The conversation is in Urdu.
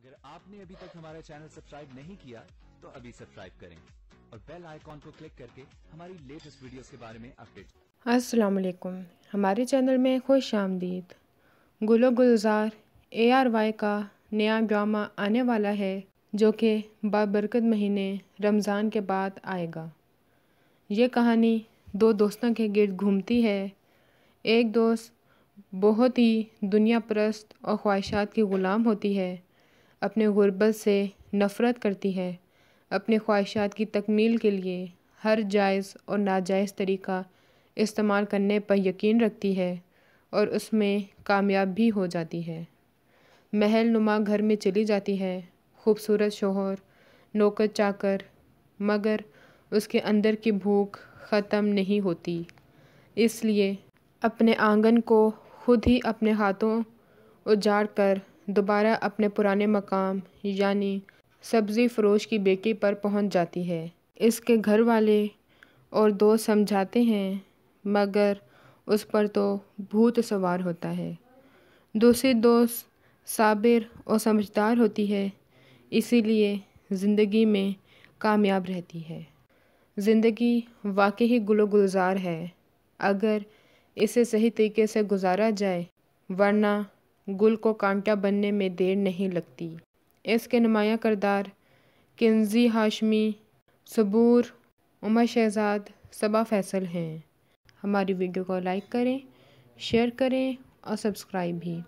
اگر آپ نے ابھی تک ہمارا چینل سبسکرائب نہیں کیا تو ابھی سبسکرائب کریں اور بیل آئیکن کو کلک کر کے ہماری لیٹسٹ ویڈیوز کے بارے میں اپڈیٹ۔ السلام علیکم، ہمارے چینل میں خوش آمدید۔ گل و گلزار ARY کا نیا ڈرامہ آنے والا ہے جو کہ بابرکت مہینے رمضان کے بعد آئے گا۔ یہ کہانی دو دوستوں کے گرد گھومتی ہے۔ ایک دوست بہت ہی دنیا پرست اور خواہشات کی غلام ہوتی ہے، اپنے غربت سے نفرت کرتی ہے، اپنے خواہشات کی تکمیل کے لیے ہر جائز اور ناجائز طریقہ استعمال کرنے پر یقین رکھتی ہے اور اس میں کامیاب بھی ہو جاتی ہے۔ محل نما گھر میں چلی جاتی ہے، خوبصورت شوہر، نوکر چاکر، مگر اس کے اندر کی بھوک ختم نہیں ہوتی، اس لیے اپنے آنگن کو خود ہی اپنے ہاتھوں اجاڑ کر دوبارہ اپنے پرانے مقام یعنی سبزی فروش کی بیکری پر پہنچ جاتی ہے۔ اس کے گھر والے اور دوست سمجھاتے ہیں مگر اس پر تو بھوت سوار ہوتا ہے۔ دوسری دوست صابر اور سمجھدار ہوتی ہے، اسی لیے زندگی میں کامیاب رہتی ہے۔ زندگی واقعی گل و گلزار ہے اگر اسے صحیح طریقے سے گزارا جائے، ورنہ گل کو کانٹا بننے میں دیر نہیں لگتی۔ اس کے نمایاں کردار کنزی ہاشمی، صبور، عمر شہزاد، صبا فیصل ہیں۔ ہماری ویڈیو کو لائک کریں، شیئر کریں اور سبسکرائب بھی۔